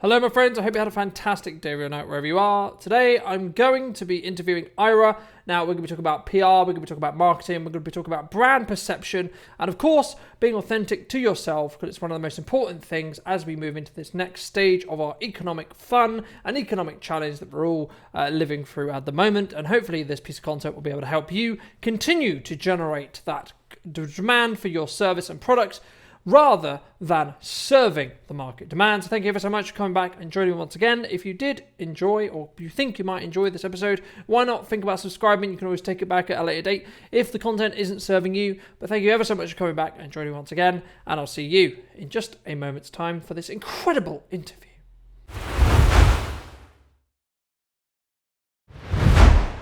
Hello, my friends. I hope you had a fantastic day or night wherever you are. Today, I'm going to be interviewing Ira. Now, we're going to be talking about PR, we're going to be talking about marketing, we're going to be talking about brand perception, and of course, being authentic to yourself, because it's one of the most important things as we move into this next stage of our economic fun and economic challenge that we're all living through at the moment. And hopefully, this piece of content will be able to help you continue to generate that demand for your service and product, rather than serving the market demand. So thank you ever so much for coming back and joining me once again. If you did enjoy, or you think you might enjoy this episode, why not think about subscribing? You can always take it back at a later date if the content isn't serving you. But thank you ever so much for coming back and joining me once again, and I'll see you in just a moment's time for this incredible interview.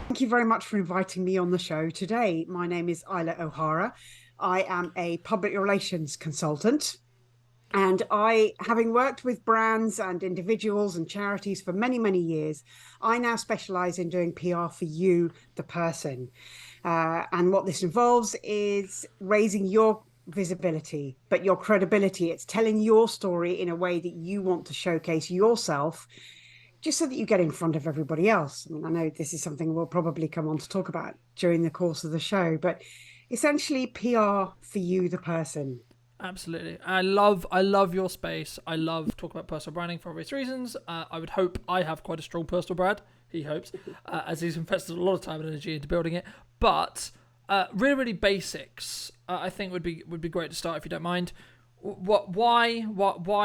Thank you very much for inviting me on the show today. My name is Islay O Hara. I am a public relations consultant, and having worked with brands and individuals and charities for many, many years, I now specialize in doing PR for you, the person. And what this involves is raising your visibility, but your credibility. It's telling your story in a way that you want to showcase yourself, just so that you get in front of everybody else. I mean, I know this is something we'll probably come on to talk about during the course of the show, but essentially PR for you, the person. Absolutely. I love your space. I love talking about personal branding for obvious reasons. I would hope I have quite a strong personal brand. He hopes, as he's invested a lot of time and energy into building it. But really basics, I think would be great to start if you don't mind. Why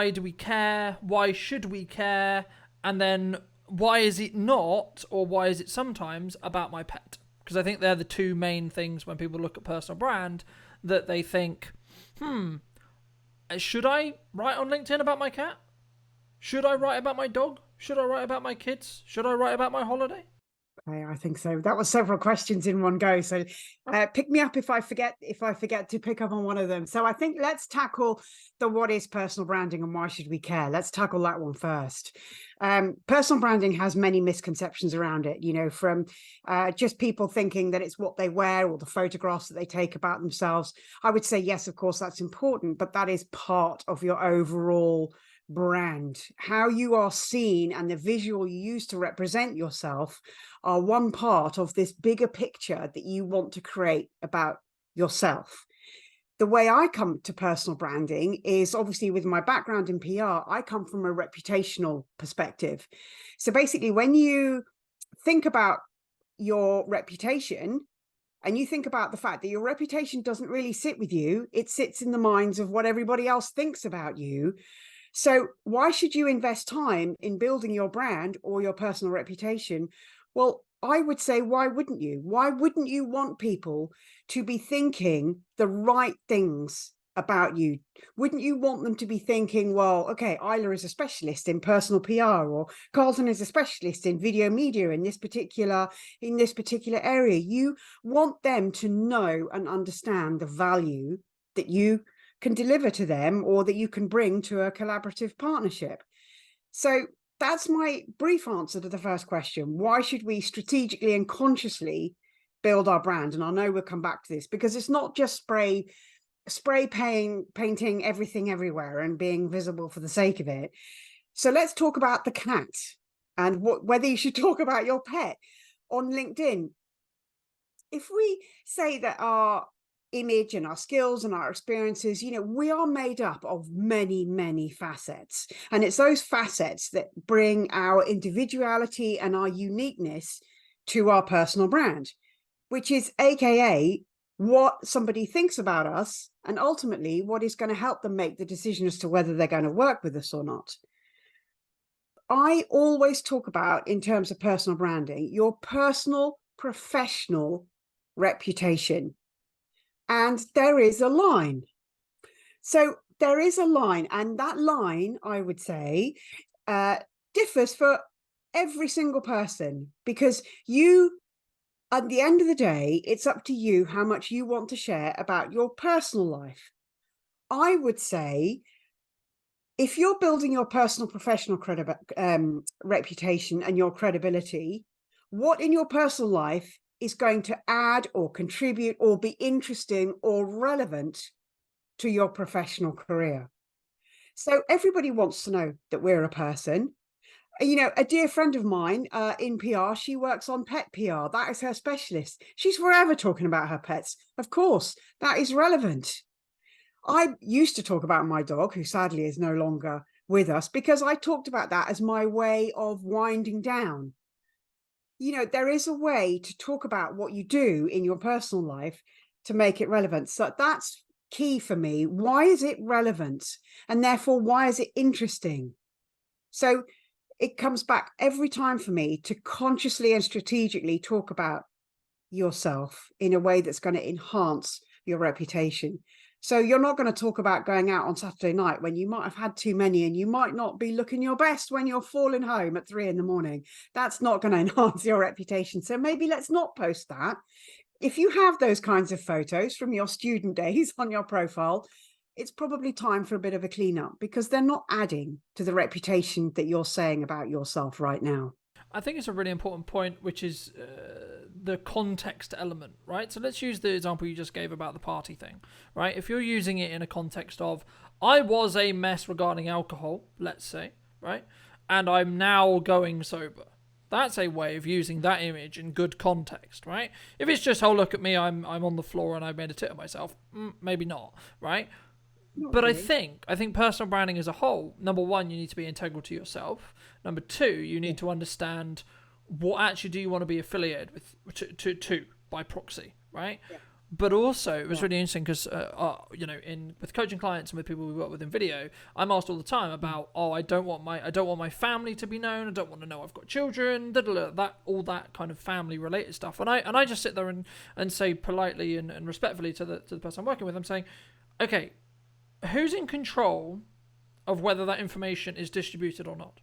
do we care? Why should we care? And then why is it not, or why is it sometimes about my pet? Because I think they're the two main things when people look at personal brand that they think, should I write on LinkedIn about my cat? Should I write about my dog? Should I write about my kids? Should I write about my holiday? I think so. That was several questions in one go. So pick me up if I forget to pick up on one of them. So I think let's tackle the what is personal branding and why should we care? Let's tackle that one first. Personal branding has many misconceptions around it, from just people thinking that it's what they wear or the photographs that they take about themselves. I would say, yes, of course, that's important, but that is part of your overall brand. How you are seen and the visual you use to represent yourself are one part of this bigger picture that you want to create about yourself. The way I come to personal branding is obviously with my background in PR, I come from a reputational perspective. So basically, when you think about your reputation and you think about the fact that your reputation doesn't really sit with you, it sits in the minds of what everybody else thinks about you. So why should you invest time in building your brand or your personal reputation? Well, I would say, why wouldn't you? Why wouldn't you want people to be thinking the right things about you? Wouldn't you want them to be thinking, well, okay, Isla is a specialist in personal PR, or Carlton is a specialist in video media in this particular area. You want them to know and understand the value that you can deliver to them, or that you can bring to a collaborative partnership. So that's my brief answer to the first question. Why should we strategically and consciously build our brand? And I know we'll come back to this, because it's not just spray painting everything everywhere and being visible for the sake of it. So let's talk about the cat and whether you should talk about your pet on LinkedIn. If we say that our image and our skills and our experiences, we are made up of many, many facets. And it's those facets that bring our individuality and our uniqueness to our personal brand, which is AKA what somebody thinks about us, and ultimately what is going to help them make the decision as to whether they're going to work with us or not. I always talk about, in terms of personal branding, your personal professional reputation. And there is a line. So there is a line, and that line, I would say, differs for every single person, because at the end of the day, it's up to you how much you want to share about your personal life. I would say, if you're building your personal professional reputation and your credibility, what in your personal life is going to add or contribute or be interesting or relevant to your professional career? So everybody wants to know that we're a person. You know, a dear friend of mine in PR, she works on pet PR. That is her specialist. She's forever talking about her pets. Of course, that is relevant. I used to talk about my dog, who sadly is no longer with us, because I talked about that as my way of winding down. You know, there is a way to talk about what you do in your personal life to make it relevant. So that's key for me. Why is it relevant? And therefore, why is it interesting? So it comes back every time for me to consciously and strategically talk about yourself in a way that's going to enhance your reputation. So you're not going to talk about going out on Saturday night when you might have had too many and you might not be looking your best when you're falling home at 3 a.m. That's not going to enhance your reputation. So maybe let's not post that. If you have those kinds of photos from your student days on your profile, it's probably time for a bit of a cleanup, because they're not adding to the reputation that you're saying about yourself right now. I think it's a really important point, which is the context element, right? So let's use the example you just gave about the party thing, right? If you're using it in a context of, I was a mess regarding alcohol, let's say, right? And I'm now going sober. That's a way of using that image in good context, right? If it's just, oh, look at me, I'm on the floor and I made a tit of myself, maybe not, right? But Really. I think personal branding as a whole, number one, you need to be integral to yourself. Number two, you need to understand what actually do you want to be affiliated with to by proxy, right? Yeah. But also, it was really interesting because, you know, in with coaching clients and with people we work with in video, I'm asked all the time about, oh, I don't want my family to be known. I don't want to know I've got children. That all that kind of family related stuff. And I just sit there and say politely and respectfully to the person I'm working with, I'm saying, okay, who's in control of whether that information is distributed or not?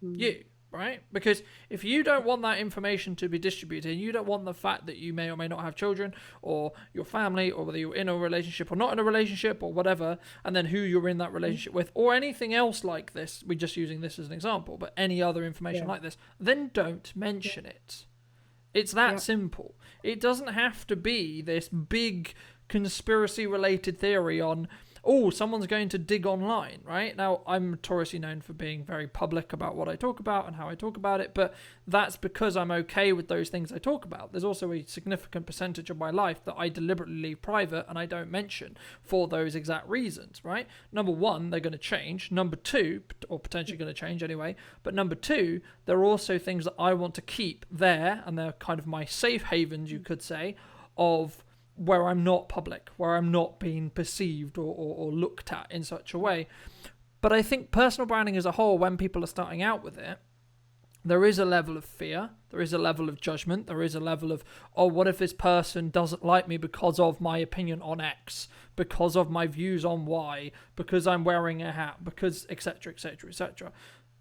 You, right? Because if you don't want that information to be distributed, you don't want the fact that you may or may not have children, or your family, or whether you're in a relationship or not in a relationship, or whatever, and then who you're in that relationship with, or anything else like this, we're just using this as an example, but any other information like this, then don't mention it. It's that simple. It doesn't have to be this big conspiracy related theory on, oh, someone's going to dig online, right? Now, I'm notoriously known for being very public about what I talk about and how I talk about it, but that's because I'm okay with those things I talk about. There's also a significant percentage of my life that I deliberately leave private and I don't mention for those exact reasons, right? Number one, they're going to change. Number two, or potentially going to change anyway, but number two, there are also things that I want to keep there, and they're kind of my safe havens, you could say, of where I'm not public, where I'm not being perceived or looked at in such a way. But I think personal branding as a whole, when people are starting out with it, there is a level of fear, there is a level of judgment, there is a level of, oh, what if this person doesn't like me because of my opinion on X, because of my views on Y, because I'm wearing a hat, because etc, etc, etc.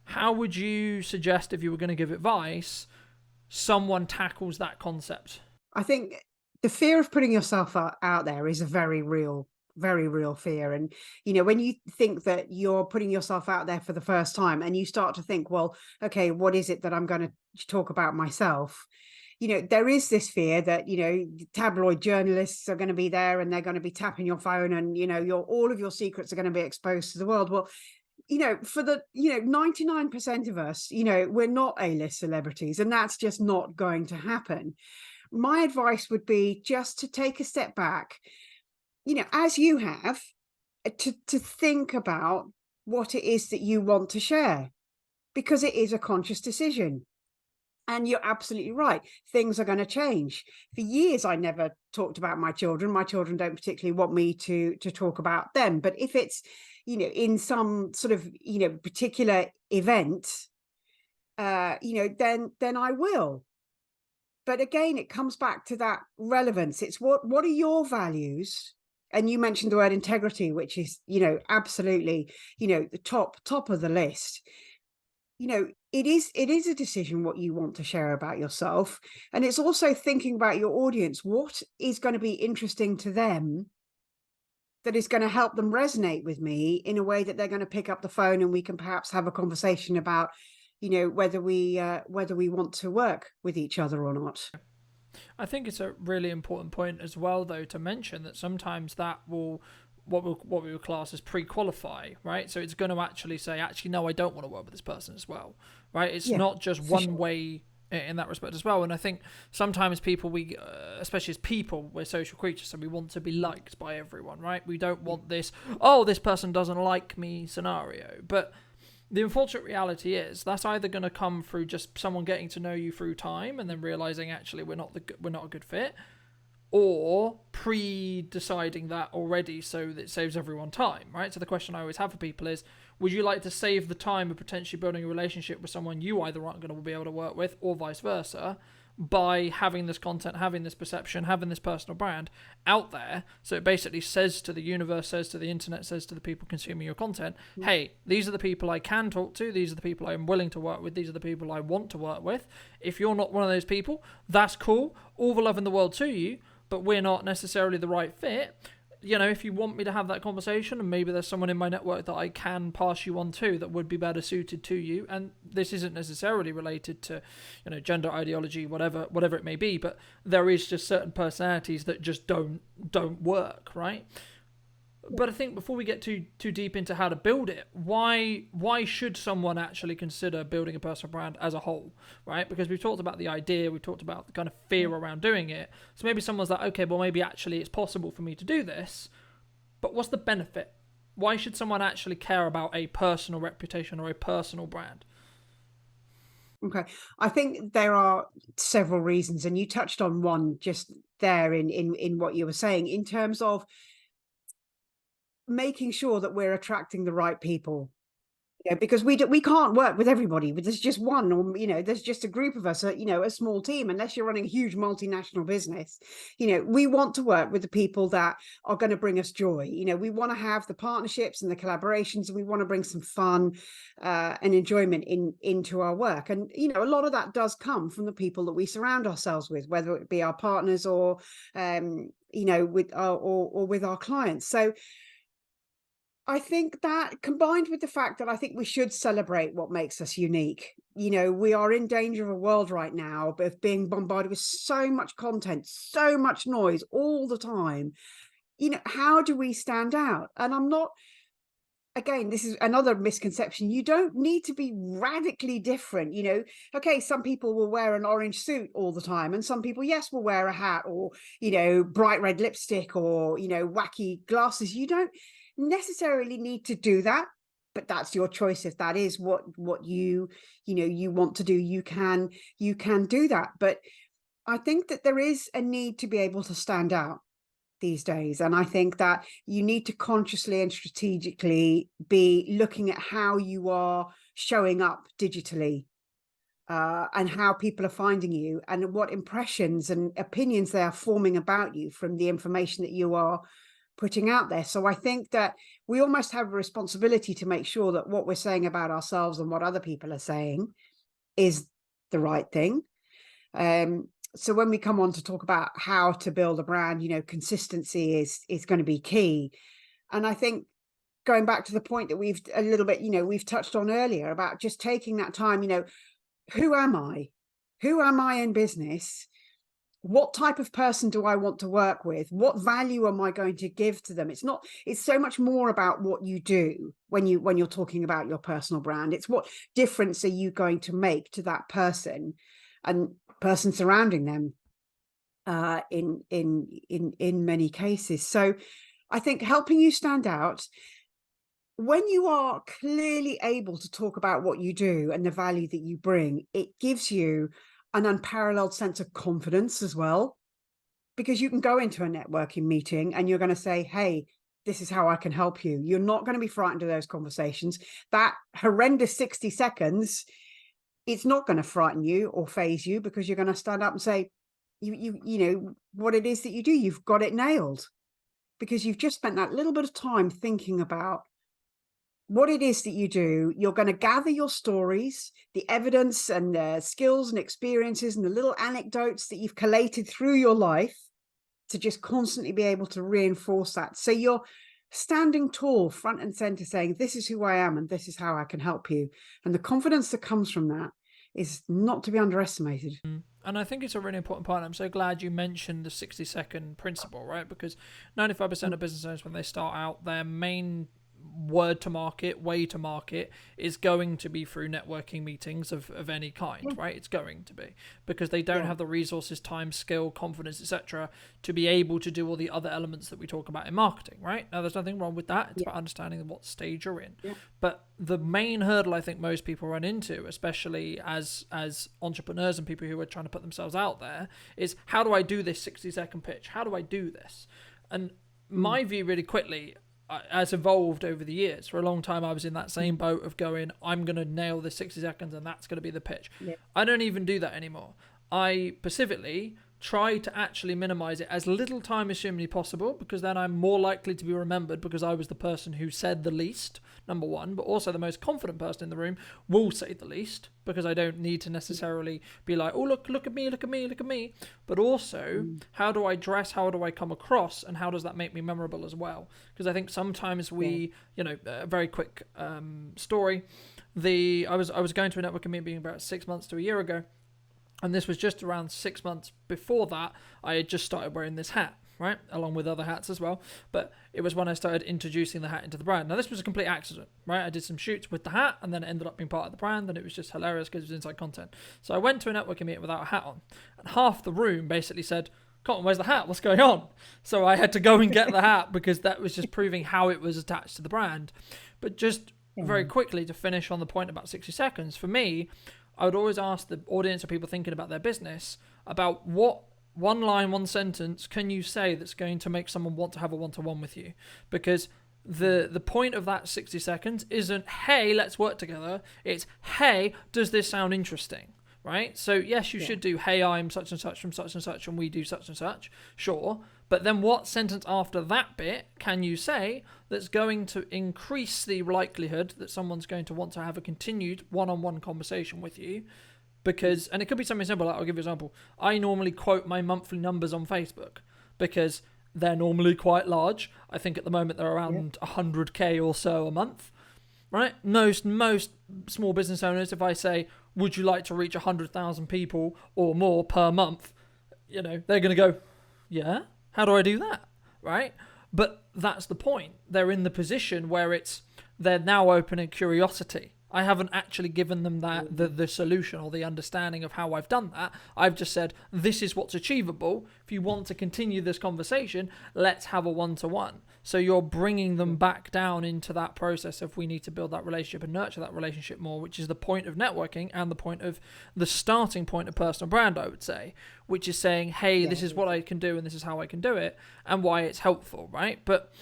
How would you suggest, if you were going to give advice, someone tackles that concept? I think the fear of putting yourself out there is a very real fear. And, you know, when you think that you're putting yourself out there for the first time and you start to think, well, okay, what is it that I'm going to talk about myself? You know, there is this fear that, you know, tabloid journalists are going to be there and they're going to be tapping your phone and, you know, all of your secrets are going to be exposed to the world. Well, you know, for the, you know, 99% of us, you know, we're not A-list celebrities, and that's just not going to happen. My advice would be just to take a step back, you know, as you have, to think about what it is that you want to share, because it is a conscious decision. And you're absolutely right. Things are going to change. For years, I never talked about my children. My children don't particularly want me to talk about them. But if it's, you know, in some sort of, you know, particular event, you know, then I will. But again, it comes back to that relevance. It's what are your values? And you mentioned the word integrity, which is, you know, absolutely, you know, the top of the list. You know, it is a decision what you want to share about yourself. And it's also thinking about your audience. What is going to be interesting to them that is going to help them resonate with me in a way that they're going to pick up the phone and we can perhaps have a conversation about, you know, whether we want to work with each other or not. I think it's a really important point as well, though, to mention that sometimes that will what we would class as pre-qualify, right? So it's going to actually say, actually, no, I don't want to work with this person as well, right? It's not just one way in that respect as well. And I think sometimes people, especially as people, we're social creatures, so we want to be liked by everyone, right? We don't want this, oh, this person doesn't like me scenario. But the unfortunate reality is that's either going to come through just someone getting to know you through time and then realizing actually we're not a good fit, or pre-deciding that already so that it saves everyone time, right? So the question I always have for people is, would you like to save the time of potentially building a relationship with someone you either aren't going to be able to work with, or vice versa, by having this content, having this perception, having this personal brand out there? So it basically says to the universe, says to the internet, says to the people consuming your content, hey, these are the people I can talk to, these are the people I'm willing to work with, these are the people I want to work with. If you're not one of those people, that's cool, all the love in the world to you, but we're not necessarily the right fit. You know, if you want me to have that conversation, and maybe there's someone in my network that I can pass you on to that would be better suited to you, and this isn't necessarily related to, you know, gender ideology, whatever it may be, but there is just certain personalities that just don't work, right? But I think before we get too deep into how to build it, why should someone actually consider building a personal brand as a whole, right? Because we've talked about the idea, we've talked about the kind of fear around doing it. So maybe someone's like, okay, well, maybe actually it's possible for me to do this, but what's the benefit? Why should someone actually care about a personal reputation or a personal brand? Okay, I think there are several reasons, and you touched on one just there in what you were saying, in terms of making sure that we're attracting the right people. Yeah, because we can't work with everybody. There's just one, or there's just a group of us, a small team. Unless you're running a huge multinational business, we want to work with the people that are going to bring us joy. We want to have the partnerships and the collaborations, and we want to bring some fun and enjoyment into our work. And a lot of that does come from the people that we surround ourselves with, whether it be our partners or with our clients. So I think that, combined with the fact that I think we should celebrate what makes us unique. We are in danger of a world right now of being bombarded with so much content, so much noise all the time. How do we stand out? And I'm not, again, this is another misconception. You don't need to be radically different. Okay, some people will wear an orange suit all the time, and some people, yes, will wear a hat, or, bright red lipstick, or, wacky glasses. You don't necessarily need to do that, but that's your choice. If that is what you want to do, you can do that. But I think that there is a need to be able to stand out these days, and I think that you need to consciously and strategically be looking at how you are showing up digitally, and how people are finding you, and what impressions and opinions they are forming about you from the information that you are putting out there. So I think that we almost have a responsibility to make sure that what we're saying about ourselves and what other people are saying is the right thing. So when we come on to talk about how to build a brand, consistency is going to be key. And I think, going back to the point that we've touched on earlier about just taking that time, who am I? Who am I in business? What type of person do I want to work with? What value am I going to give to them? It's so much more about what you do when you're talking about your personal brand. It's what difference are you going to make to that person and person surrounding them, in many cases. So I think helping you stand out, when you are clearly able to talk about what you do and the value that you bring, it gives you an unparalleled sense of confidence as well, because you can go into a networking meeting and you're going to say, hey, this is how I can help you. You're not going to be frightened of those conversations. That horrendous 60 seconds, it's not going to frighten you or faze you, because you're going to stand up and say, you know what it is that you do. You've got it nailed, because you've just spent that little bit of time thinking about what it is that you do. You're going to gather your stories, the evidence and the skills and experiences and the little anecdotes that you've collated through your life, to just constantly be able to reinforce that. So you're standing tall, front and center, saying, this is who I am and this is how I can help you. And the confidence that comes from that is not to be underestimated. And I think it's a really important part. I'm so glad you mentioned the 60-second principle, right? Because 95% of business owners, when they start out, their main word to market, way to market, is going to be through networking meetings of any kind, right? It's going to be, because they don't have the resources, time, skill, confidence, etc., to be able to do all the other elements that we talk about in marketing, right? Now, there's nothing wrong with that. It's about understanding what stage you're in. But the main hurdle I think most people run into, especially as entrepreneurs and people who are trying to put themselves out there, is how do I do this 60-second pitch? How do I do this? And my view, really quickly, has evolved over the years. For a long time, I was in that same boat of going, I'm going to nail this 60 seconds and that's going to be the pitch. I don't even do that anymore. I specifically try to actually minimize it as little time as humanly possible, because then I'm more likely to be remembered because I was the person who said the least, number one, but also the most confident person in the room will say the least, because I don't need to necessarily be like, oh, look at me, look at me, look at me. But also, how do I dress? How do I come across? And how does that make me memorable as well? Because I think sometimes we, a very quick story. I was going to a networking meeting about 6 months to a year ago. And this was just around 6 months before that. I had just started wearing this hat, right? Along with other hats as well. But it was when I started introducing the hat into the brand. Now, this was a complete accident, right? I did some shoots with the hat and then it ended up being part of the brand. And it was just hilarious because it was inside content. So I went to a networking meeting without a hat on. And half the room basically said, Cotton, where's the hat? What's going on? So I had to go and get the hat because that was just proving how it was attached to the brand. But just very quickly to finish on the point about 60 seconds, for me, I would always ask the audience or people thinking about their business about what one line, one sentence can you say that's going to make someone want to have a one-to-one with you? Because the point of that 60 seconds isn't, hey, let's work together. It's, hey, does this sound interesting? Right? So yes, you should do, hey, I'm such and such from such and such, and we do such and such. Sure. But then what sentence after that bit can you say that's going to increase the likelihood that someone's going to want to have a continued one-on-one conversation with you? Because, and it could be something simple, like I'll give you an example. I normally quote my monthly numbers on Facebook because they're normally quite large. I think at the moment they're around 100K or so a month. Right? Most small business owners, if I say, would you like to reach 100,000 people or more per month? They're going to go, yeah, how do I do that? Right? But that's the point. They're in the position where they're now open in curiosity. I haven't actually given them that the solution or the understanding of how I've done that. I've just said, this is what's achievable. If you want to continue this conversation, let's have a one-to-one. So you're bringing them back down into that process of we need to build that relationship and nurture that relationship more, which is the point of networking and the point of the starting point of personal brand, I would say, which is saying, hey, this is what I can do and this is how I can do it and why it's helpful, right? But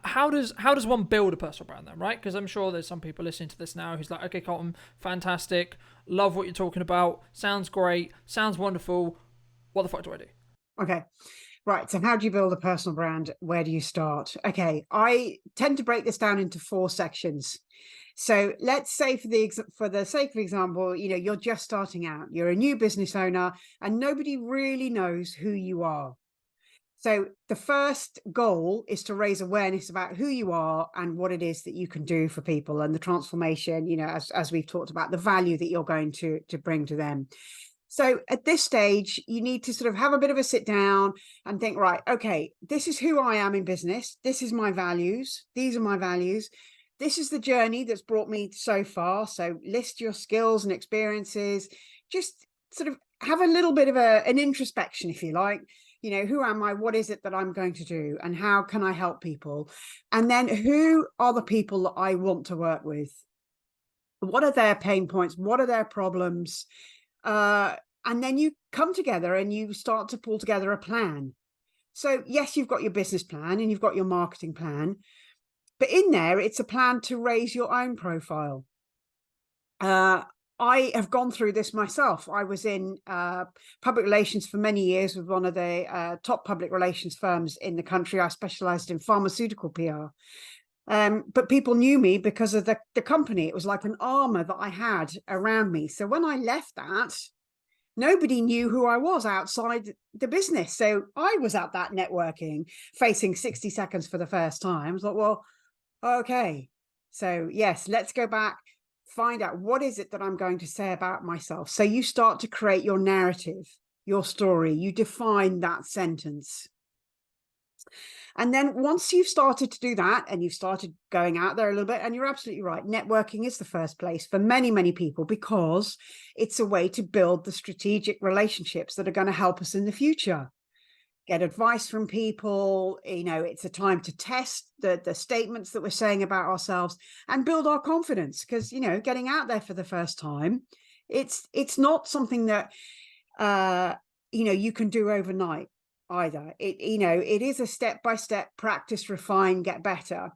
how does one build a personal brand then, right? Because I'm sure there's some people listening to this now who's like, okay, Colton, fantastic, love what you're talking about, sounds great, sounds wonderful. What the fuck do I do? Okay, right. So how do you build a personal brand? Where do you start? Okay, I tend to break this down into 4 sections. So let's say for the sake of example, you're just starting out, you're a new business owner and nobody really knows who you are. So the first goal is to raise awareness about who you are and what it is that you can do for people and the transformation, as we've talked about, the value that you're going to bring to them. So at this stage, you need to sort of have a bit of a sit down and think, right, okay, this is who I am in business. This is my values. These are my values. This is the journey that's brought me so far. So list your skills and experiences. Just sort of have a little bit of an introspection, if you like. Who am I? What is it that I'm going to do? And how can I help people? And then who are the people that I want to work with? What are their pain points? What are their problems? And then you come together and you start to pull together a plan. So yes, you've got your business plan and you've got your marketing plan, but in there, it's a plan to raise your own profile. I have gone through this myself. I was in public relations for many years with one of the top public relations firms in the country. I specialized in pharmaceutical PR. But people knew me because of the company. It was like an armor that I had around me. So when I left that, nobody knew who I was outside the business. So I was at that networking, facing 60 seconds for the first time. I was like, well, okay. So yes, let's go back. find out what is it that I'm going to say about myself. So you start to create your narrative, your story, you define that sentence. And then once you've started to do that and you've started going out there a little bit, and you're absolutely right, networking is the first place for many, many people, because it's a way to build the strategic relationships that are going to help us in the future. Get advice from people, it's a time to test the statements that we're saying about ourselves and build our confidence, because, getting out there for the first time, it's not something that, you can do overnight either. It is a step-by-step practice, refine, get better.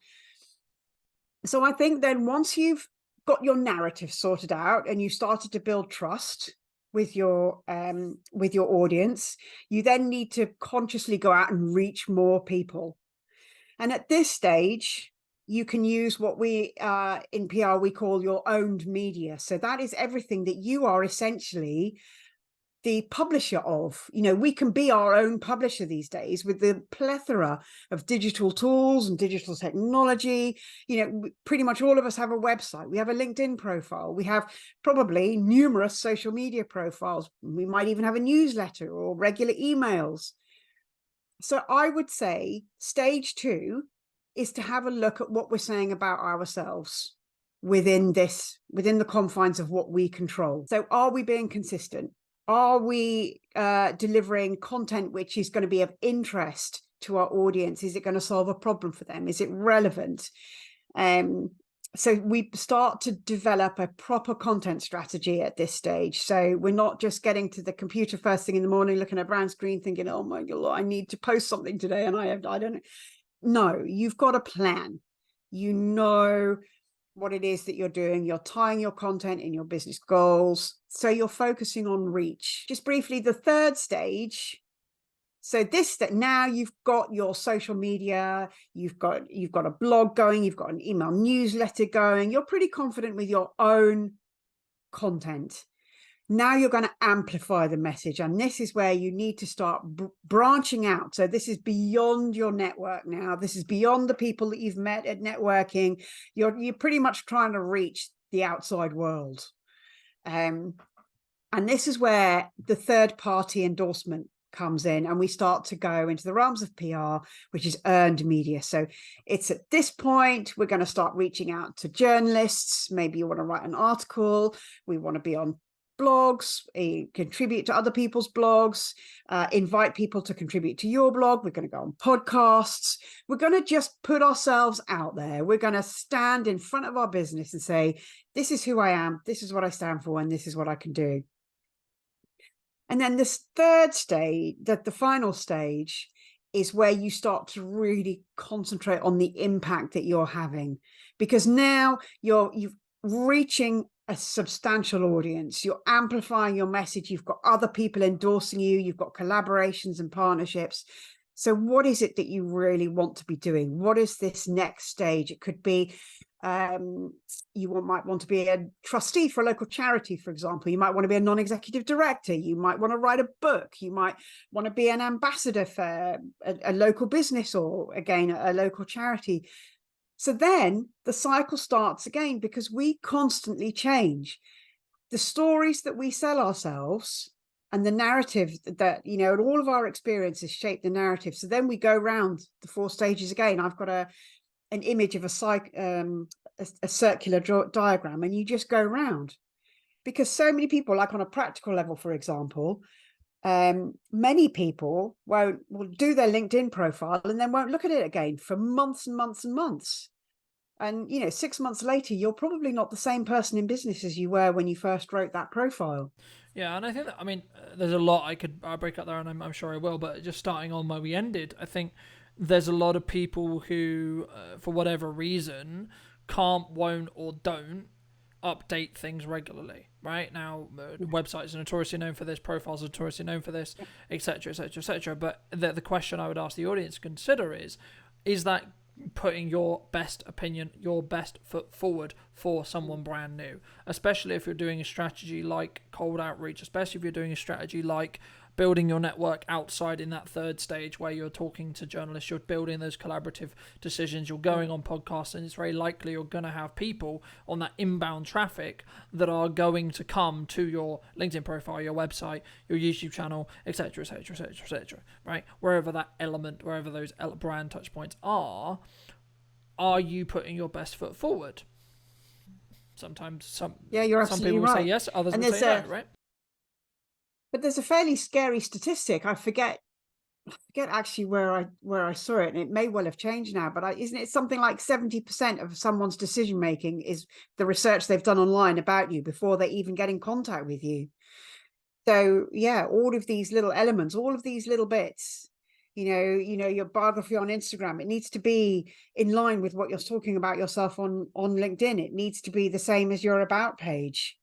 So I think then once you've got your narrative sorted out and you started to build trust with your audience, you then need to consciously go out and reach more people. And at this stage, you can use what we in PR we call your owned media. So that is everything that you are essentially the publisher of. We can be our own publisher these days with the plethora of digital tools and digital technology. Pretty much all of us have a website. We have a LinkedIn profile. We have probably numerous social media profiles. We might even have a newsletter or regular emails. So I would say stage 2 is to have a look at what we're saying about ourselves within the confines of what we control. So are we being consistent? Are we delivering content which is going to be of interest to our audience? Is it going to solve a problem for them? Is it relevant? So we start to develop a proper content strategy at this stage. So we're not just getting to the computer first thing in the morning, looking at a brown screen thinking, oh my God, I need to post something today. And I don't know. No, you've got a plan. You know what it is that you're doing. You're tying your content in your business goals. So you're focusing on reach. Just briefly, the third stage. So now you've got your social media, you've got a blog going, you've got an email newsletter going. You're pretty confident with your own content. Now you're going to amplify the message. And this is where you need to start branching out. So this is beyond your network now. This is beyond the people that you've met at networking. You're pretty much trying to reach the outside world. And this is where the third party endorsement comes in, and we start to go into the realms of PR, which is earned media. So it's at this point, we're going to start reaching out to journalists. Maybe you want to write an article. We want to be on blogs, contribute to other people's blogs, invite people to contribute to your blog. We're going to go on podcasts. We're going to just put ourselves out there. We're going to stand in front of our business and say, this is who I am, this is what I stand for, and this is what I can do. And then this third stage, the final stage, is where you start to really concentrate on the impact that you're having, because now you're reaching a substantial audience. You're amplifying your message. You've got other people endorsing you. You've got collaborations and partnerships. So what is it that you really want to be doing? What is this next stage? It could be might want to be a trustee for a local charity, for example. You might want to be a non-executive director. You might want to write a book. You might want to be an ambassador for a local business, or again, a local charity. So then the cycle starts again, because we constantly change. The stories that we sell ourselves and the narrative that, and all of our experiences shape the narrative. So then we go around the 4 stages again. I've got an image of a circular diagram, and you just go around, because so many people, like on a practical level, for example, many people will do their LinkedIn profile and then won't look at it again for months and months and months. And 6 months later, you're probably not the same person in business as you were when you first wrote that profile. Yeah, and I think that, there's a lot I'll break up there, and I'm sure I will, but just starting on where we ended, I think there's a lot of people who, for whatever reason, can't, won't, or don't update things regularly. Right now, websites are notoriously known for this, profiles are notoriously known for this, etc., etc., etc. But the question I would ask the audience to consider is that putting your best opinion, your best foot forward for someone brand new, especially if you're doing a strategy like cold outreach, especially if you're doing a strategy like building your network outside in that third stage where you're talking to journalists, you're building those collaborative decisions, you're going on podcasts, and it's very likely you're going to have people on that inbound traffic that are going to come to your LinkedIn profile, your website, your YouTube channel, etc., etc., etc., etc., right? Wherever that element, wherever those brand touch points are you putting your best foot forward? Sometimes some you're some absolutely people will say right. yes, others And will there's say no, right? but there's a fairly scary statistic. I forget actually where I saw it, and it may well have changed now, but isn't it something like 70% of someone's decision making is the research they've done online about you before they even get in contact with you? So yeah, all of these little elements, all of these little bits, your biography on Instagram, it needs to be in line with what you're talking about yourself on LinkedIn. It needs to be the same as your about page.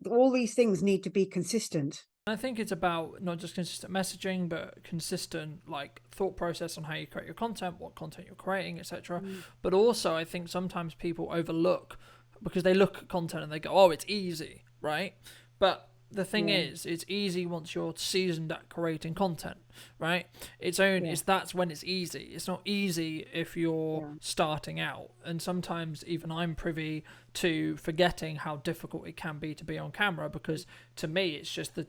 All these things need to be consistent. I think it's about not just consistent messaging, but consistent like thought process on how you create your content, what content you're creating, etc. But also, I think sometimes people overlook because they look at content and they go, "Oh, it's easy," right? But the thing is, it's easy once you're seasoned at creating content, right? That's when it's easy. It's not easy if you're starting out. And sometimes even I'm privy to forgetting how difficult it can be to be on camera, because to me it's just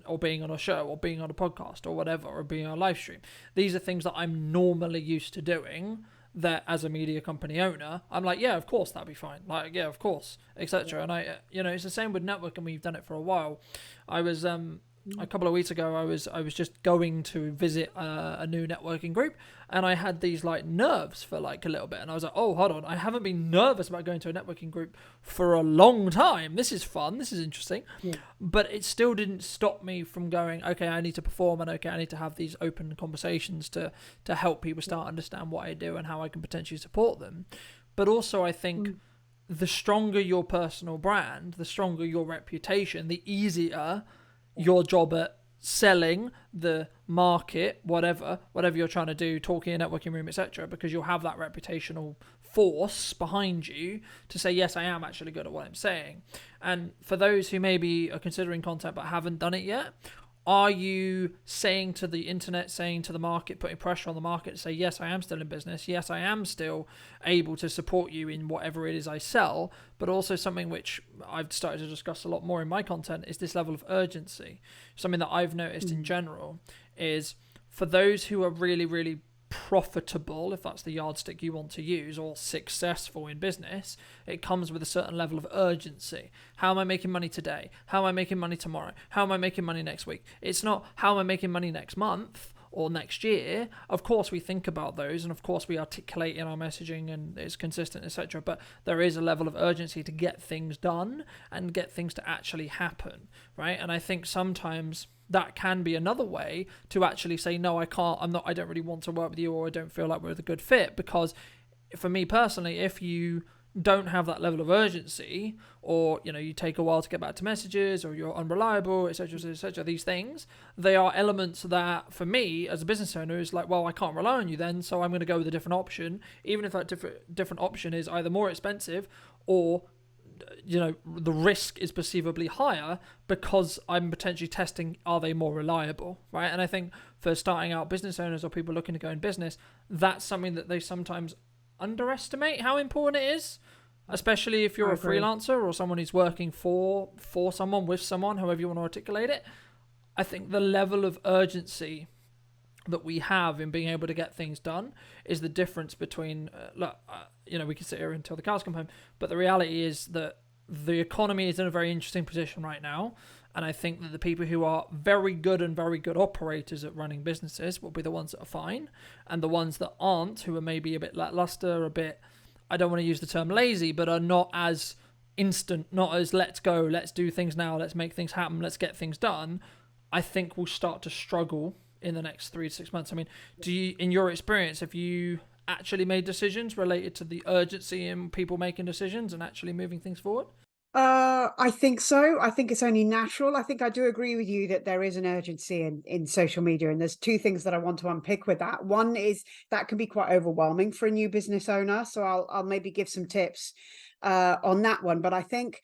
or being on a show or being on a podcast or whatever, or being on a live stream. These are things that I'm normally used to doing, that as a media company owner, I'm like, yeah, of course, that'd be fine. Like, yeah, of course, etc. And it's the same with networking. We've done it for a while. I was a couple of weeks ago, I was just going to visit a new networking group, and I had these like nerves for like a little bit, and I was like, oh, hold on, I haven't been nervous about going to a networking group for a long time. This is fun, this is interesting, but it still didn't stop me from going, okay, I need to perform, and okay, I need to have these open conversations to help people start understand what I do and how I can potentially support them. But also, I think the stronger your personal brand, the stronger your reputation, the easier your job at selling the market, whatever you're trying to do, talking in a networking room, etc., because you'll have that reputational force behind you to say, yes, I am actually good at what I'm saying. And for those who maybe are considering content but haven't done it yet, are you saying to the internet, saying to the market, putting pressure on the market to say, yes, I am still in business, yes, I am still able to support you in whatever it is I sell, but also something which I've started to discuss a lot more in my content is this level of urgency. Something that I've noticed in general is for those who are really, really profitable, if that's the yardstick you want to use, or successful in business, it comes with a certain level of urgency. How am I making money today? How am I making money tomorrow? How am I making money next week? It's not how am I making money next month or next year. Of course we think about those, and of course we articulate in our messaging and it's consistent, etc., but there is a level of urgency to get things done and get things to actually happen, right? And I think sometimes that can be another way to actually say, no, I can't, I don't really want to work with you, or I don't feel like we're the good fit. Because for me personally, if you don't have that level of urgency, or you take a while to get back to messages, or you're unreliable, etc., etc., these things, they are elements that for me as a business owner is like, well, I can't rely on you then, so I'm going to go with a different option, even if that different option is either more expensive or the risk is perceivably higher, because I'm potentially testing, are they more reliable, right? And I think for starting out business owners or people looking to go in business, that's something that they sometimes underestimate how important it is, especially if you're a freelancer or someone who's working for someone, with someone, however you want to articulate it. I think the level of urgency that we have in being able to get things done is the difference between we can sit here until the cows come home, but the reality is that the economy is in a very interesting position right now, and I think that the people who are very good operators at running businesses will be the ones that are fine, and the ones that aren't, who are maybe a bit lackluster, a bit, I don't want to use the term lazy, but are not as instant, not as let's go, let's do things now, let's make things happen, let's get things done, I think will start to struggle in the next 3 to 6 months. I mean, do you, in your experience, have you actually made decisions related to the urgency in people making decisions and actually moving things forward? I think so. I think it's only natural. I think I do agree with you that there is an urgency in social media, and there's two things that I want to unpick with that. One is that can be quite overwhelming for a new business owner, so I'll maybe give some tips on that one. But I think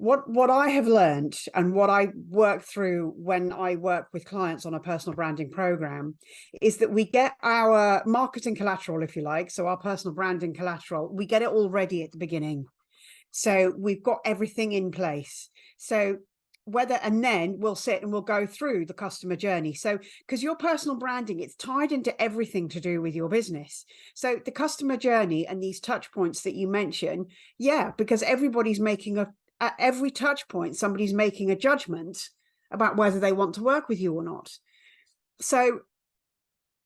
What I have learned and what I work through when I work with clients on a personal branding program is that we get our marketing collateral, if you like, so our personal branding collateral, we get it all ready at the beginning. So we've got everything in place. So and then we'll sit and we'll go through the customer journey. So because your personal branding, it's tied into everything to do with your business. So the customer journey and these touch points that you mention, yeah, because everybody's making at every touch point, somebody's making a judgment about whether they want to work with you or not. So,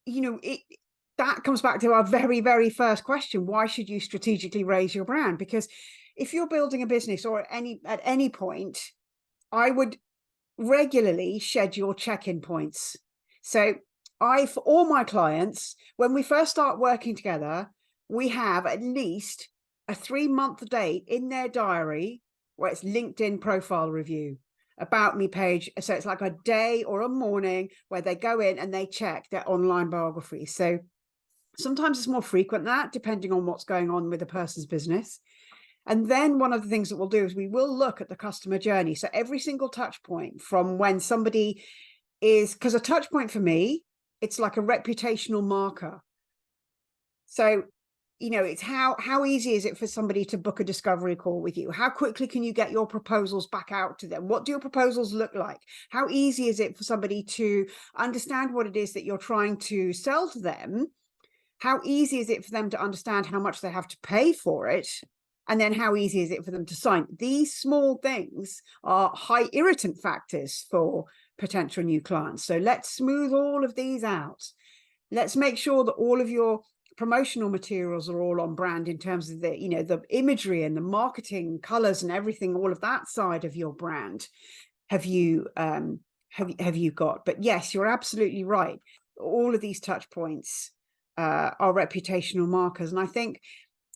that comes back to our very, very first question. Why should you strategically raise your brand? Because if you're building a business or at any point, I would regularly schedule check-in points. So for all my clients, when we first start working together, we have at least a 3-month date in their diary where it's LinkedIn profile review, about me page. So it's like a day or a morning where they go in and they check their online biography. So sometimes it's more frequent than that, depending on what's going on with a person's business. And then one of the things that we'll do is we will look at the customer journey. So every single touch point from when somebody because a touch point for me, it's like a reputational marker. So, it's how easy is it for somebody to book a discovery call with you? How quickly can you get your proposals back out to them? What do your proposals look like? How easy is it for somebody to understand what it is that you're trying to sell to them? How easy is it for them to understand how much they have to pay for it? And then how easy is it for them to sign? These small things are high irritant factors for potential new clients. So let's smooth all of these out. Let's make sure that all of your promotional materials are all on brand in terms of the imagery and the marketing colors and everything, all of that side of your brand. Have you got? But yes, you're absolutely right. All of these touch points are reputational markers. And I think,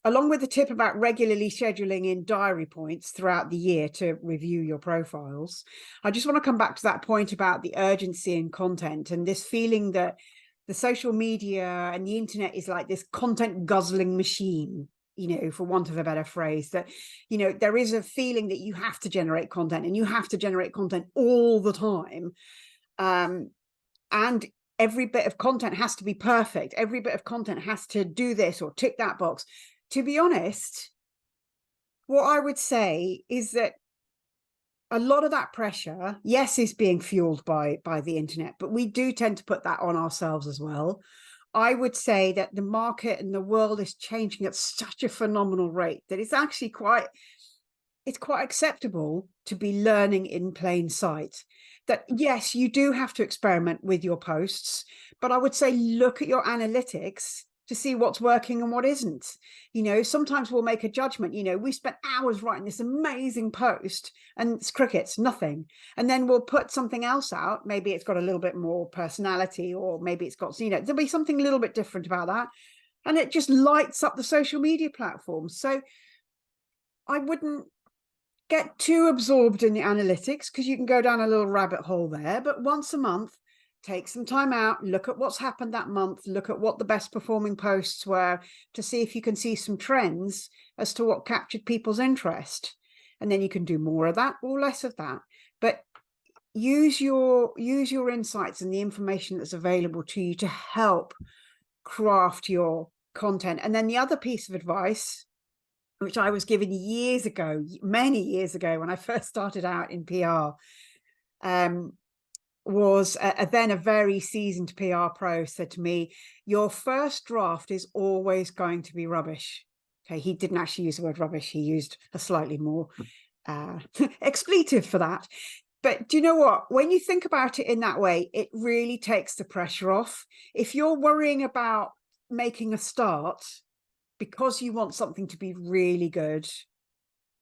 along with the tip about regularly scheduling in diary points throughout the year to review your profiles, I just want to come back to that point about the urgency in content and this feeling that the social media and the internet is like this content guzzling machine, for want of a better phrase, that, there is a feeling that you have to generate content and you have to generate content all the time. And every bit of content has to be perfect. Every bit of content has to do this or tick that box. To be honest, what I would say is that a lot of that pressure, yes, is being fueled by the internet, but we do tend to put that on ourselves as well. I would say that the market and the world is changing at such a phenomenal rate that it's actually quite acceptable to be learning in plain sight. That yes, you do have to experiment with your posts, but I would say look at your analytics to see what's working and what isn't. Sometimes we'll make a judgment. We spent hours writing this amazing post and it's crickets, nothing. And then we'll put something else out. Maybe it's got a little bit more personality, or maybe it's got, there'll be something a little bit different about that. And it just lights up the social media platforms. So I wouldn't get too absorbed in the analytics, because you can go down a little rabbit hole there. But once a month, take some time out, look at what's happened that month, look at what the best performing posts were to see if you can see some trends as to what captured people's interest. And then you can do more of that or less of that. But use your insights and the information that's available to you to help craft your content. And then the other piece of advice, which I was given years ago, many years ago, when I first started out in PR, was then a very seasoned PR pro said to me, your first draft is always going to be rubbish. Okay, he didn't actually use the word rubbish. He used a slightly more expletive for that. But do you know what? When you think about it in that way, it really takes the pressure off. If you're worrying about making a start because you want something to be really good,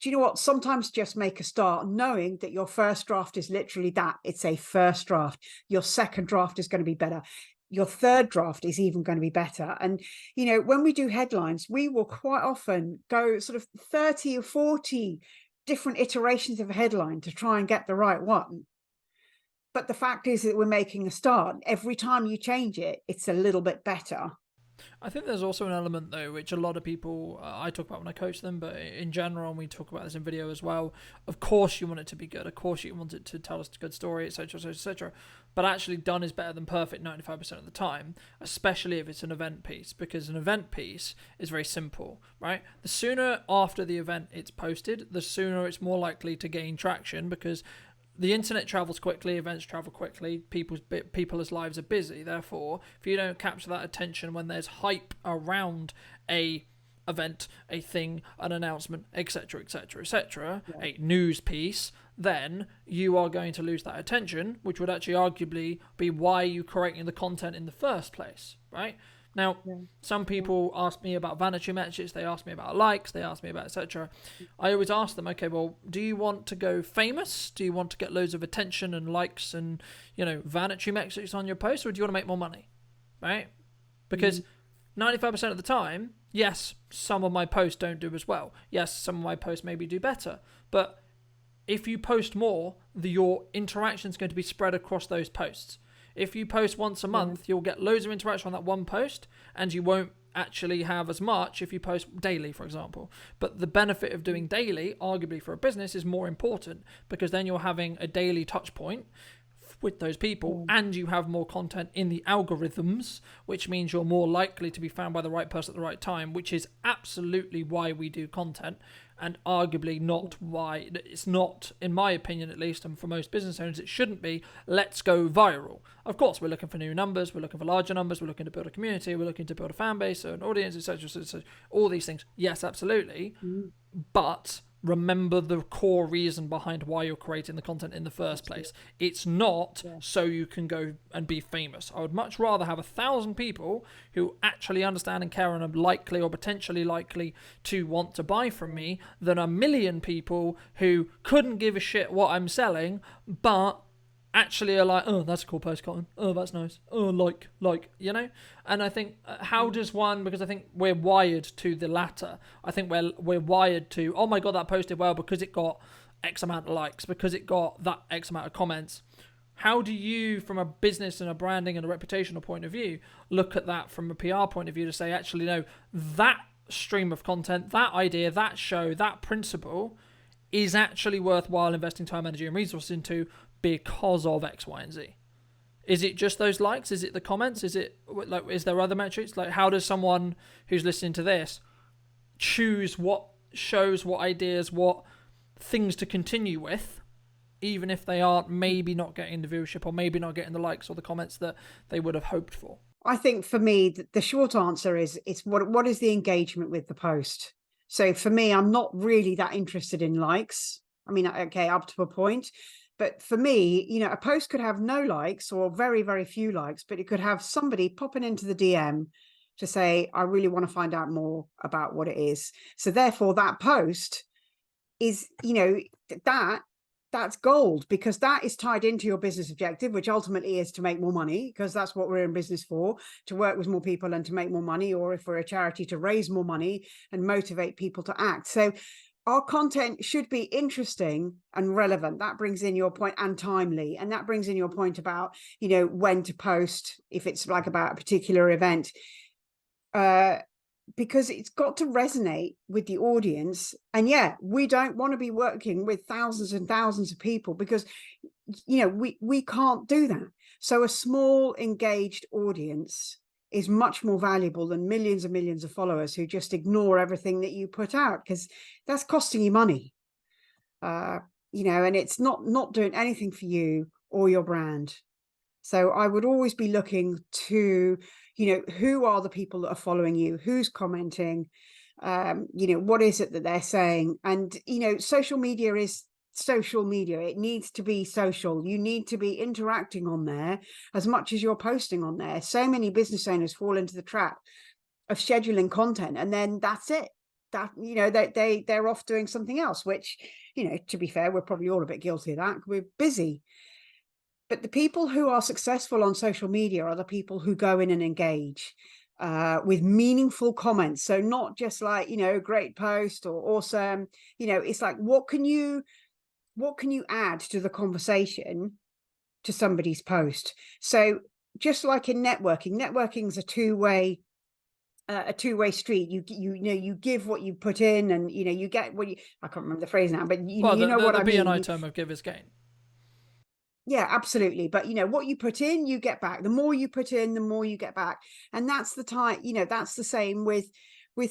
do you know what? Sometimes just make a start, knowing that your first draft is literally that. It's a first draft. Your second draft is going to be better. Your third draft is even going to be better. And, when we do headlines, we will quite often go sort of 30 or 40 different iterations of a headline to try and get the right one. But the fact is that we're making a start. Every time you change it, it's a little bit better. I think there's also an element, though, which a lot of people, I talk about when I coach them, but in general, and we talk about this in video as well. Of course, you want it to be good. Of course, you want it to tell us a good story, etc., etc., etc. But actually, done is better than perfect 95% of the time, especially if it's an event piece, because an event piece is very simple, right? The sooner after the event it's posted, the sooner it's more likely to gain traction, because the internet travels quickly, events travel quickly, people's lives are busy. Therefore, if you don't capture that attention when there's hype around a event, a thing, an announcement, etc., etc., etc., a news piece, then you are going to lose that attention, which would actually arguably be why you're creating the content in the first place, right? Now, some people ask me about vanity metrics, they ask me about likes, they ask me about etc. I always ask them, okay, well, do you want to go famous? Do you want to get loads of attention and likes and, vanity metrics on your post, or do you want to make more money, right? Because 95% of the time, yes, some of my posts don't do as well. Yes, some of my posts maybe do better. But if you post more, your interaction is going to be spread across those posts. If you post once a month, you'll get loads of interaction on that one post, and you won't actually have as much if you post daily, for example. But the benefit of doing daily, arguably for a business, is more important, because then you're having a daily touch point with those people, and you have more content in the algorithms, which means you're more likely to be found by the right person at the right time, which is absolutely why we do content, and arguably not why it's not, in my opinion at least, and for most business owners, it shouldn't be, let's go viral. Of course, we're looking for new numbers, we're looking for larger numbers, we're looking to build a community, we're looking to build a fan base, an audience, etc., etc., all these things. Yes, absolutely. But remember the core reason behind why you're creating the content in the first place. It's not so you can go and be famous. I would much rather have 1,000 people who actually understand and care and are likely or potentially likely to want to buy from me than 1,000,000 people who couldn't give a shit what I'm selling, but actually are like, oh, that's a cool post, Cotton. Oh, that's nice. Oh, like, And I think, how does one, because I think we're wired to the latter. I think we're wired to, oh my God, that posted well because it got X amount of likes, because it got that X amount of comments. How do you, from a business and a branding and a reputational point of view, look at that from a PR point of view to say, actually, no, that stream of content, that idea, that show, that principle is actually worthwhile investing time, energy, and resources into, because of X, Y, and Z? Is it just those likes? Is it the comments? Is it like, is there other metrics? Like, how does someone who's listening to this choose what shows, what ideas, what things to continue with, even if they aren't maybe not getting the viewership or maybe not getting the likes or the comments that they would have hoped for? I think for me, the short answer is it's what is the engagement with the post? So for me, I'm not really that interested in likes. I mean, okay, up to a point. But for me, a post could have no likes or very, very few likes, but it could have somebody popping into the DM to say, I really want to find out more about what it is. So therefore, that post is, that's gold, because that is tied into your business objective, which ultimately is to make more money, because that's what we're in business for, to work with more people and to make more money, or if we're a charity, to raise more money and motivate people to act. So our content should be interesting and relevant. That brings in your point, and timely. And that brings in your point about, when to post, if it's like about a particular event, because it's got to resonate with the audience. And we don't want to be working with thousands and thousands of people, because, we can't do that. So a small engaged audience is much more valuable than millions and millions of followers who just ignore everything that you put out, because that's costing you money, and it's not doing anything for you or your brand. So I would always be looking to, who are the people that are following you, who's commenting, what is it that they're saying? And, social media is social media. It needs to be social. You need to be interacting on there as much as you're posting on there. So many business owners fall into the trap of scheduling content, and then that's it. That, they're off doing something else, which, to be fair, we're probably all a bit guilty of that. We're busy. But the people who are successful on social media are the people who go in and engage with meaningful comments. So not just like, great post or awesome, it's like, what can you add to the conversation to somebody's post? So just like in networking is a two-way a two-way street. You know, you give what you put in, and you know, you get what you, I can't remember the phrase now, but you know what I mean. The B&I term of give is gain. Yeah, absolutely. But you know, what you put in, you get back. The more you put in, the more you get back. And that's the time, you know, that's the same with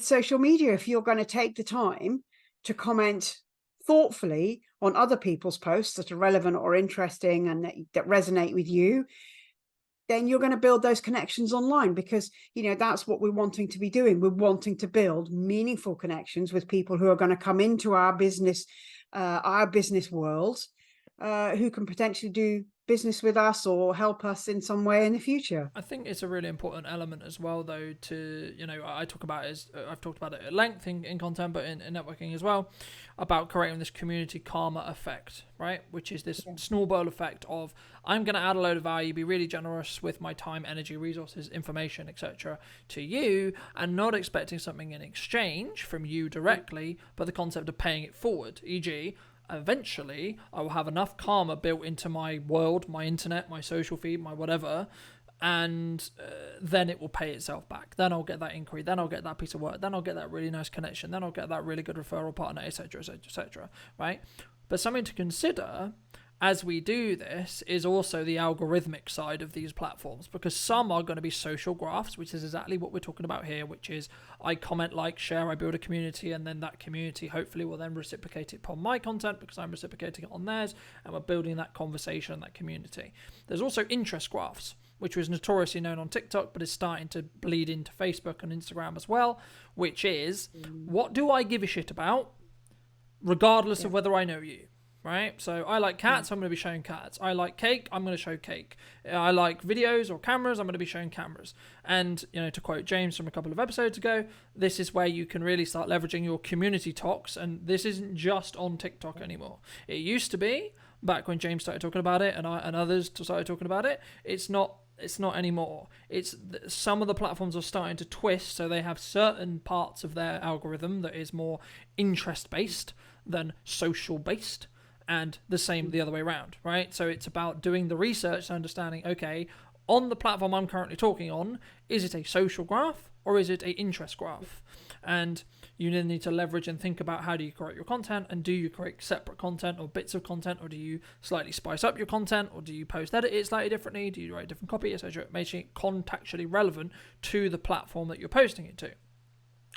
social media. If you're going to take the time to comment thoughtfully on other people's posts that are relevant or interesting and that resonate with you, then you're going to build those connections online, because you know, that's what we're wanting to be doing. We're wanting to build meaningful connections with people who are going to come into our business world, who can potentially do business with us or help us in some way in the future. I think it's a really important element as well, though, to, you know, I've talked about it at length in content, but in networking as well, about creating this community karma effect, right? Which is this snowball effect of, I'm going to add a load of value, be really generous with my time, energy, resources, information, etc. to you, and not expecting something in exchange from you directly, but the concept of paying it forward, e.g., eventually I will have enough karma built into my world, my internet, my social feed, my whatever, and then it will pay itself back. Then I'll get that inquiry, then I'll get that piece of work, then I'll get that really nice connection, then I'll get that really good referral partner, etc, etc, etc, right? But something to consider as we do this is also the algorithmic side of these platforms, because some are going to be social graphs, which is exactly what we're talking about here, which is I comment, like, share, I build a community, and then that community hopefully will then reciprocate it upon my content because I'm reciprocating it on theirs, and we're building that conversation, that community. There's also interest graphs, which was notoriously known on TikTok, but is starting to bleed into Facebook and Instagram as well, which is, what do I give a shit about, regardless of whether I know you? Right? So I like cats, I'm going to be showing cats. I like cake, I'm going to show cake. I like videos or cameras, I'm going to be showing cameras. And, you know, to quote James from a couple of episodes ago, this is where you can really start leveraging your community talks. And this isn't just on TikTok anymore. It used to be, back when James started talking about it and others started talking about it. It's not anymore. It's some of the platforms are starting to twist, so they have certain parts of their algorithm that is more interest based than social based, and the same the other way around, right? So it's about doing the research, understanding, okay, on the platform I'm currently talking on, is it a social graph or is it a interest graph? And you then need to leverage and think about, how do you create your content, and do you create separate content or bits of content, or do you slightly spice up your content, or do you edit it slightly differently, do you write different copy, etc., making it contextually relevant to the platform that you're posting it to.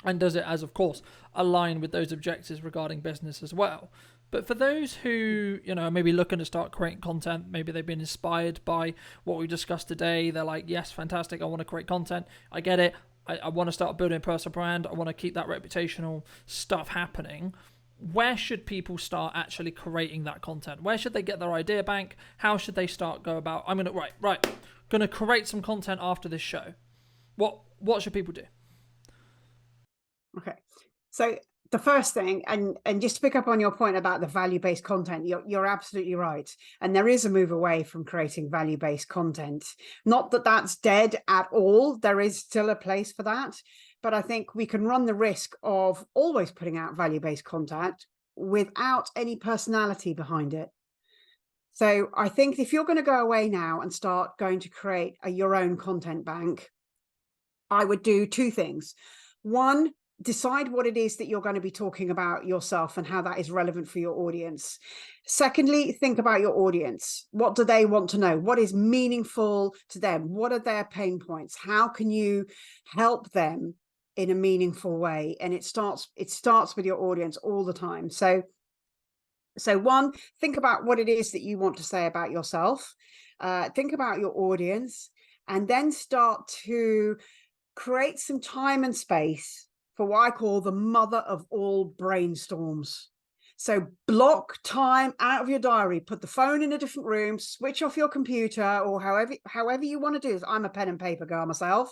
And does it, as of course, align with those objectives regarding business as well? But for those who, you know, are maybe looking to start creating content, maybe they've been inspired by what we discussed today. They're like, yes, fantastic, I want to create content. I get it. I want to start building a personal brand. I want to keep that reputational stuff happening. Where should people start actually creating that content? Where should they get their idea bank? How should they go about, I'm going to create some content after this show. What should people do? Okay. So the first thing, and just to pick up on your point about the value-based content, you're absolutely right. And there is a move away from creating value-based content. Not that that's dead at all. There is still a place for that. But I think we can run the risk of always putting out value-based content without any personality behind it. So I think if you're going to go away now and start going to create your own content bank, I would do two things. One, decide what it is that you're going to be talking about yourself and how that is relevant for your audience. Secondly, think about your audience. What do they want to know? What is meaningful to them? What are their pain points? How can you help them in a meaningful way? And it starts with your audience all the time. So one, think about what it is that you want to say about yourself. Think about your audience, and then start to create some time and space for what I call the mother of all brainstorms. So block time out of your diary, put the phone in a different room, switch off your computer, or however you want to do this. I'm a pen and paper girl myself,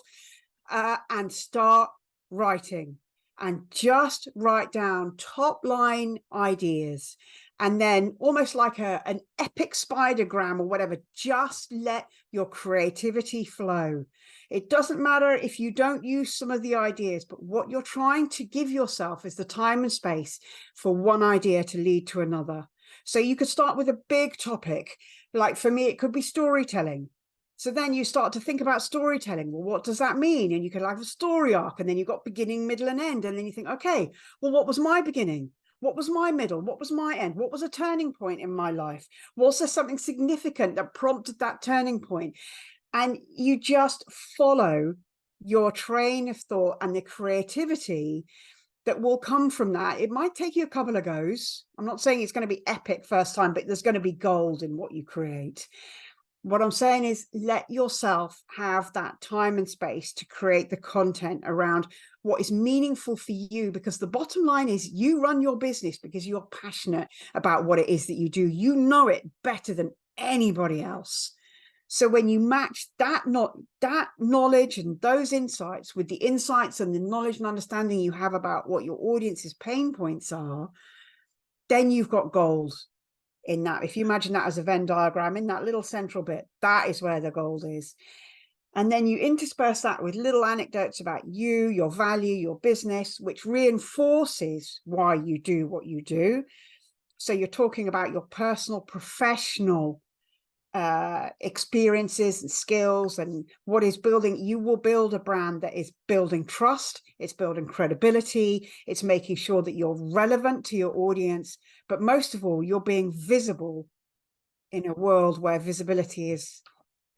and start writing, and just write down top line ideas. And then, almost like an epic spidergram or whatever, just let your creativity flow. It doesn't matter if you don't use some of the ideas, but what you're trying to give yourself is the time and space for one idea to lead to another. So you could start with a big topic. Like for me, it could be storytelling. So then you start to think about storytelling. Well, what does that mean? And you could have a story arc, and then you've got beginning, middle, and end. And then you think, okay, well, what was my beginning? What was my middle? What was my end? What was a turning point in my life? Was there something significant that prompted that turning point? And you just follow your train of thought and the creativity that will come from that. It might take you a couple of goes. I'm not saying it's going to be epic first time, but there's going to be gold in what you create. What I'm saying is let yourself have that time and space to create the content around what is meaningful for you, because the bottom line is you run your business because you're passionate about what it is that you do. You know it better than anybody else. So when you match that knowledge and those insights with the insights and the knowledge and understanding you have about what your audience's pain points are, then you've got gold in that. If you imagine that as a Venn diagram, in that little central bit, that is where the gold is. And then you intersperse that with little anecdotes about you, your value, your business, which reinforces why you do what you do. So you're talking about your personal, professional experiences and skills and what is building. You will build a brand that is building trust, it's building credibility, it's making sure that you're relevant to your audience, but most of all, you're being visible in a world where visibility is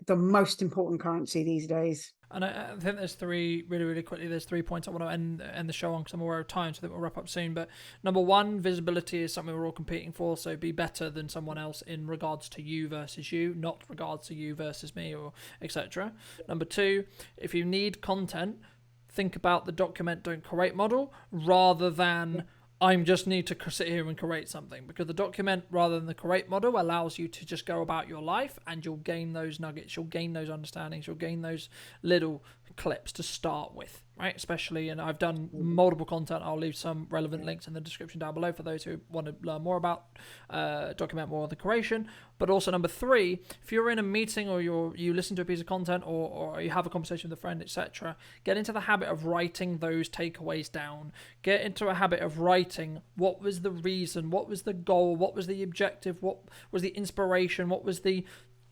the most important currency these days. And I think there's three, really quickly, there's 3 points I want to end the show on because I'm aware of time, so I think we'll wrap up soon. But number one, visibility is something we're all competing for, so be better than someone else in regards to you versus you, not regards to you versus me or etc. Number two, if you need content, think about the document, don't create model rather than I just need to sit here and create something, because the document rather than the create model allows you to just go about your life and you'll gain those nuggets, you'll gain those understandings, you'll gain those little clips to start with, right? Especially, and I've done multiple content. I'll leave some relevant links in the description down below for those who want to learn more about document more of the creation. But also number three, if you're in a meeting or you listen to a piece of content or you have a conversation with a friend, etc., get into the habit of writing those takeaways down. Get into a habit of writing what was the reason, what was the goal, what was the objective, what was the inspiration, what was the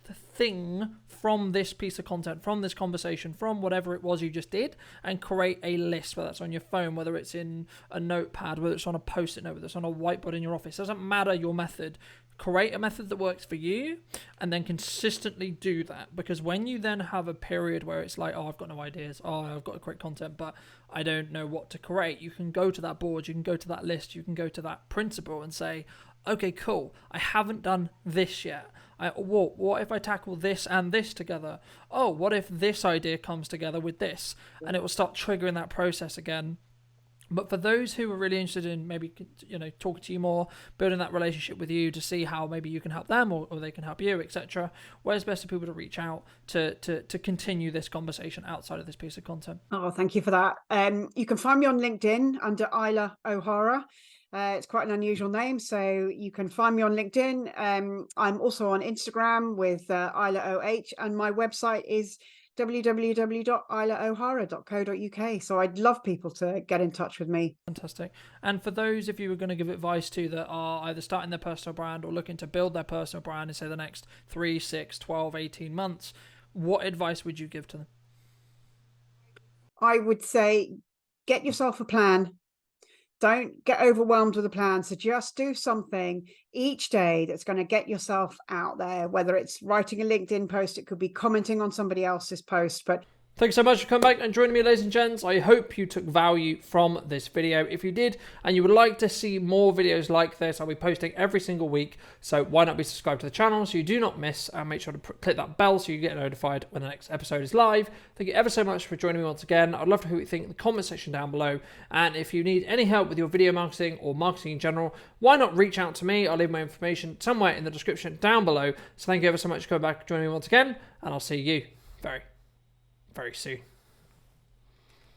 thing from this piece of content, from this conversation, from whatever it was you just did, and create a list, whether that's on your phone, whether it's in a notepad, whether it's on a post-it note, whether it's on a whiteboard in your office. It doesn't matter your method. Create a method that works for you and then consistently do that, because when you then have a period where it's like, oh, I've got no ideas, oh, I've got to create content but I don't know what to create, you can go to that board, you can go to that list, you can go to that principle and say, okay, cool, I haven't done this yet. What if I tackle this and this together? Oh, what if this idea comes together with this? And it will start triggering that process again. But for those who are really interested in maybe, talking to you more, building that relationship with you to see how maybe you can help them or they can help you, etc., where's best for people to reach out to continue this conversation outside of this piece of content? Oh, thank you for that. You can find me on LinkedIn under Islay O Hara. It's quite an unusual name, so you can find me on LinkedIn. I'm also on Instagram with Islay OH, and my website is www.isleyohara.co.uk. So I'd love people to get in touch with me. Fantastic. And for those, if you were going to give advice to that are either starting their personal brand or looking to build their personal brand in, say, the next 3, 6, 12, 18 months, what advice would you give to them? I would say get yourself a plan. Don't get overwhelmed with a plan. So just do something each day that's going to get yourself out there, whether it's writing a LinkedIn post, it could be commenting on somebody else's post, but Thanks so much for coming back and joining me, ladies and gents. I hope you took value from this video. If you did, and you would like to see more videos like this, I'll be posting every single week. So why not be subscribed to the channel so you do not miss, and make sure to click that bell so you get notified when the next episode is live. Thank you ever so much for joining me once again. I'd love to hear what you think in the comment section down below. And if you need any help with your video marketing or marketing in general, why not reach out to me? I'll leave my information somewhere in the description down below. So thank you ever so much for coming back and joining me once again, and I'll see you very soon.